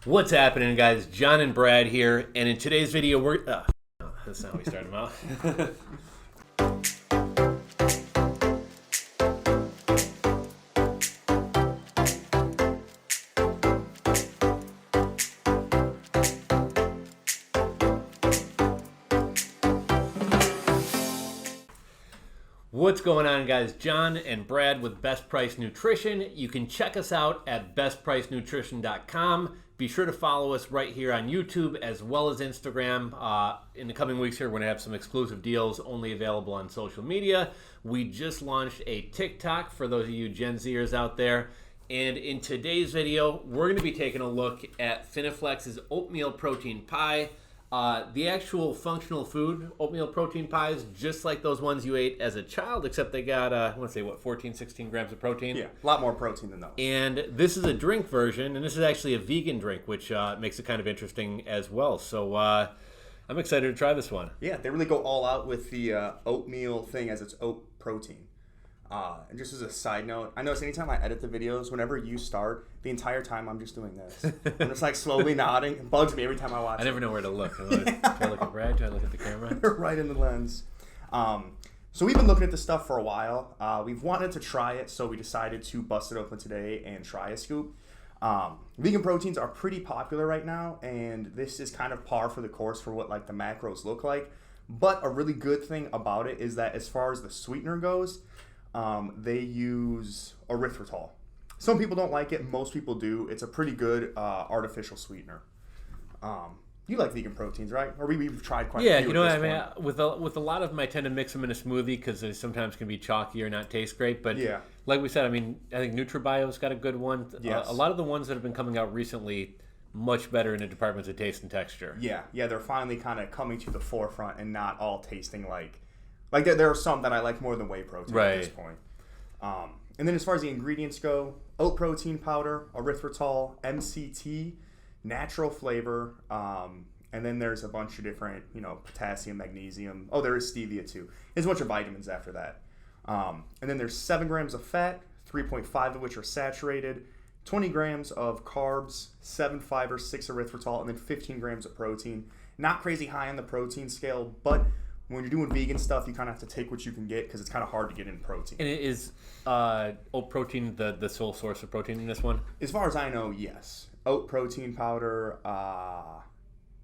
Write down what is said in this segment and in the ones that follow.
What's happening, guys? John and Brad here, and in today's video, that's not how we start them out. What's going on, guys? John and Brad with Best Price Nutrition. You can check us out at BestPriceNutrition.com. Be sure to follow us right here on YouTube as well as Instagram. In the coming weeks here, we're going to have some exclusive deals only available on social media. We just launched a TikTok for those of you Gen Zers out there. And in today's video, we're going to be taking a look at Finaflex's Oatmeal Protein Pie. The actual functional food oatmeal protein pies, just like those ones you ate as a child, except they got, 14, 16 grams of protein? Yeah, a lot more protein than those. And this is a drink version, and this is actually a vegan drink, which makes it kind of interesting as well. So I'm excited to try this one. Yeah, they really go all out with the oatmeal thing as its oat protein. And just as a side note, I notice anytime I edit the videos, whenever you start, the entire time I'm just doing this. I'm just like slowly nodding. It bugs me every time I watch I never know where to look. Do I look at Brad? Do I look at the camera? Right in the lens. So we've been looking at this stuff for a while. We've wanted to try it, so we decided to bust it open today and try a scoop. Vegan proteins are pretty popular right now, and this is kind of par for the course for what like the macros look like. But a really good thing about it is that as far as the sweetener goes, they use erythritol. Some people don't like it. Most people do. It's a pretty good artificial sweetener. You like vegan proteins, right? Or we've tried quite a few. Yeah, you know what I mean? With a lot of them, I tend to mix them in a smoothie because they sometimes can be chalky or not taste great. But yeah, like we said, I mean, I think NutriBio's got a good one. Yes. A lot of the ones that have been coming out recently, much better in the departments of taste and texture. Yeah, they're finally kind of coming to the forefront and not all tasting like there are some that I like more than whey protein at this point. And then as far as the ingredients go, oat protein powder, erythritol, MCT, natural flavor, and then there's a bunch of different, potassium, magnesium. Oh, there is stevia too. There's a bunch of vitamins after that. And then there's 7 grams of fat, 3.5 of which are saturated, 20 grams of carbs, 7 fiber, 6 erythritol, and then 15 grams of protein. Not crazy high on the protein scale, but when you're doing vegan stuff, you kind of have to take what you can get because it's kind of hard to get in protein. And is oat protein the sole source of protein in this one? As far as I know, yes. Oat protein powder,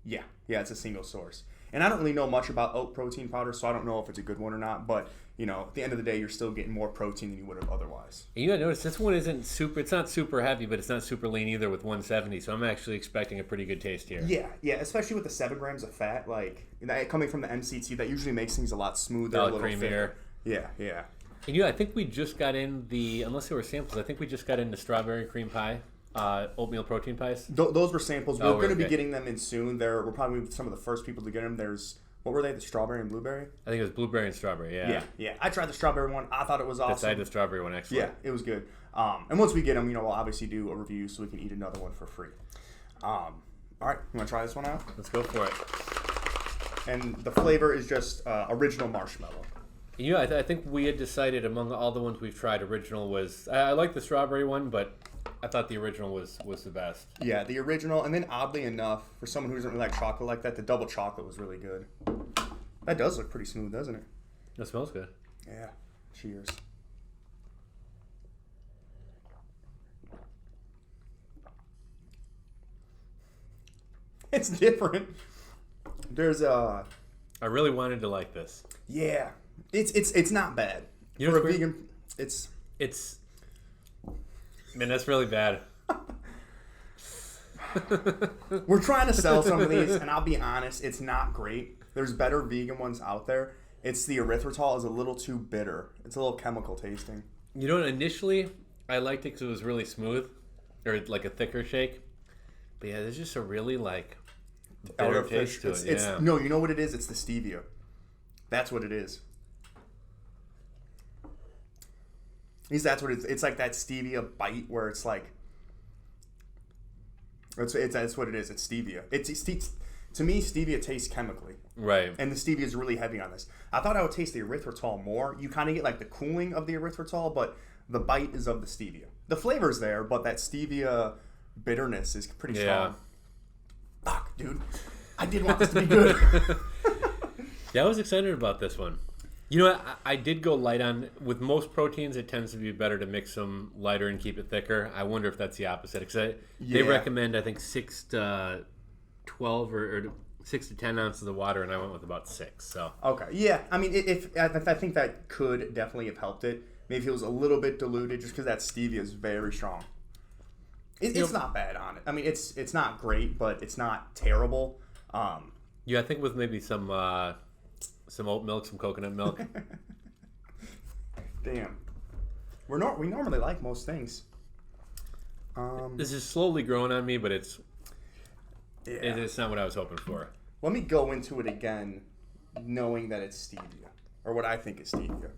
yeah, it's a single source. And I don't really know much about oat protein powder, so I don't know if it's a good one or not. But, at the end of the day, you're still getting more protein than you would have otherwise. And you gotta notice, this one isn't it's not super heavy, but it's not super lean either with 170. So I'm actually expecting a pretty good taste here. Yeah, especially with the 7 grams of fat, coming from the MCT, that usually makes things a lot smoother, a a little creamier. thicker. Yeah. And I think we just got in unless there were samples, I think we just got in the strawberry cream pie. Oatmeal protein pies? Those were samples. We're going to be okay. getting them in soon. We're probably some of the first people to get them. What were they? The strawberry and blueberry? I think it was blueberry and strawberry, Yeah. I tried the strawberry one. I thought it was awesome. I had the strawberry one, actually. Yeah, it was good. And once we get them, we'll obviously do a review so we can eat another one for free. All right, you want to try this one out? Let's go for it. And the flavor is just original marshmallow. I think we had decided among all the ones we've tried, original was... I like the strawberry one, but I thought the original was the best. Yeah, the original, and then oddly enough, for someone who doesn't really like chocolate like that, the double chocolate was really good. That does look pretty smooth, doesn't it? That smells good. Yeah. Cheers. It's different. There's I really wanted to like this. Yeah. It's not bad. For a vegan, it's man, that's really bad. We're trying to sell some of these, and I'll be honest, it's not great. There's better vegan ones out there. It's the erythritol is a little too bitter. It's a little chemical tasting. Initially, I liked it because it was really smooth, or like a thicker shake. But yeah, there's just a really bitter taste to it. No, you know what it is? It's the stevia. That's what it is. That's what it's like, that stevia bite where it's like... That's what it is. It's stevia. To me, stevia tastes chemically. Right. And the stevia is really heavy on this. I thought I would taste the erythritol more. You kind of get like the cooling of the erythritol, but the bite is of the stevia. The flavor's there, but that stevia bitterness is pretty strong. fuck, dude. I did want this to be good. Yeah, I was excited about this one. You know, I did go light on, with most proteins, it tends to be better to mix them lighter and keep it thicker. I wonder if that's the opposite. Because they recommend, I think, 6 to 12 or 6 to 10 ounces of water, and I went with about 6. So okay, yeah. I mean, I think that could definitely have helped it. Maybe if it was a little bit diluted, just because that stevia is very strong. It's not bad on it. I mean, it's not great, but it's not terrible. Yeah, I think with maybe some oat milk, some coconut milk. Damn. We normally like most things. This is slowly growing on me, but it's not what I was hoping for. Let me go into it again, knowing that it's stevia, or what I think is stevia.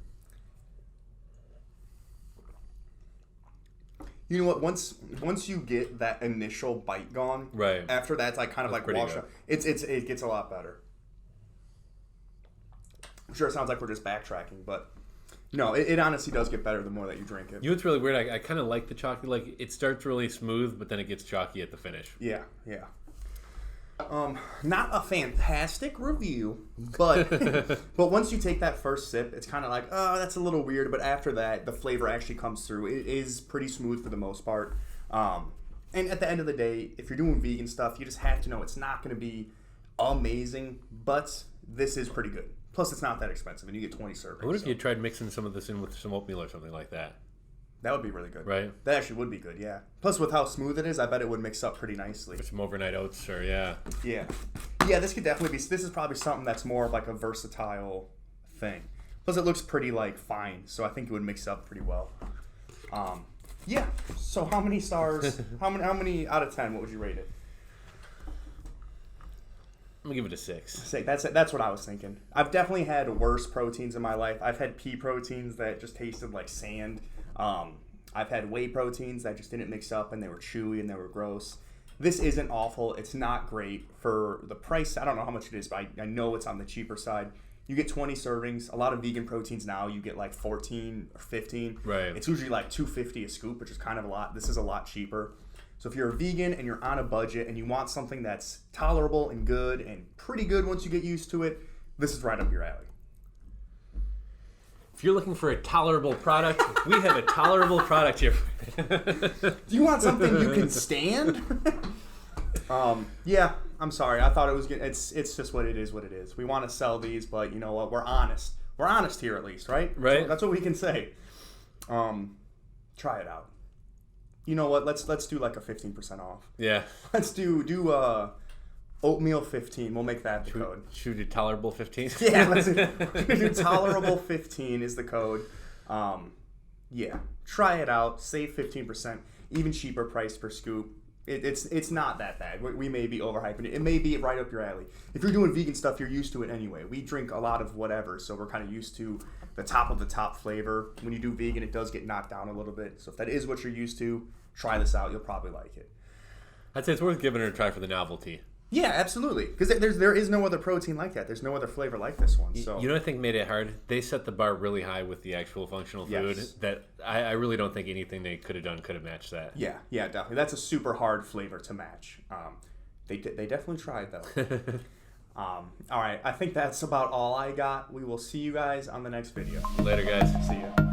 You know what? Once you get that initial bite gone, right? After that's like kind of like wash up. It gets a lot better. I'm sure it sounds like we're just backtracking, but no, it honestly does get better the more that you drink it. You know what's really weird? I kind of like the chalky. Like, it starts really smooth, but then it gets chalky at the finish. Yeah. Not a fantastic review, but but once you take that first sip, it's kind of like, oh, that's a little weird. But after that, the flavor actually comes through. It is pretty smooth for the most part. And at the end of the day, if you're doing vegan stuff, you just have to know it's not going to be amazing, but this is pretty good. Plus, it's not that expensive, and you get 20 servings. What if you tried mixing some of this in with some oatmeal or something like that? That would be really good. Right? That actually would be good, yeah. Plus, with how smooth it is, I bet it would mix up pretty nicely. With some overnight oats, or yeah. Yeah. Yeah, this could definitely be... This is probably something that's more of like a versatile thing. Plus, it looks pretty, like, fine, so I think it would mix up pretty well. Yeah. So, how many stars... how many out of 10, what would you rate it? I'm going to give it a 6. That's what I was thinking. I've definitely had worse proteins in my life. I've had pea proteins that just tasted like sand. I've had whey proteins that just didn't mix up and they were chewy and they were gross. This isn't awful. It's not great for the price. I don't know how much it is, but I know it's on the cheaper side. You get 20 servings. A lot of vegan proteins now, you get like 14 or 15. Right. It's usually like $2.50 a scoop, which is kind of a lot. This is a lot cheaper. So if you're a vegan and you're on a budget and you want something that's tolerable and good and pretty good once you get used to it, this is right up your alley. If you're looking for a tolerable product, we have a tolerable product here. Do you want something you can stand? Yeah, I'm sorry. I thought it was good. It's just what it is. We want to sell these, but you know what? We're honest. We're honest here at least, right? Right. So that's what we can say. Try it out. You know what? Let's do like a 15% off. Yeah. Let's do oatmeal 15. We'll make that the code. Should we do tolerable 15? Yeah, let's do tolerable 15 is the code. Yeah, try it out. Save 15%. Even cheaper price per scoop. It's not that bad. We may be overhyping it. It may be right up your alley. If you're doing vegan stuff, you're used to it anyway. We drink a lot of whatever, so we're kind of used to the top of the top flavor. When you do vegan, it does get knocked down a little bit. So if that is what you're used to, try this out. You'll probably like it. I'd say it's worth giving it a try for the novelty. Yeah, absolutely. Because there is no other protein like that. There's no other flavor like this one. So you know what I think made it hard? They set the bar really high with the actual functional food. Yes. That I really don't think anything they could have done could have matched that. Yeah, definitely. That's a super hard flavor to match. They definitely tried though. All right, I think that's about all I got. We will see you guys on the next video. Later, guys. See ya.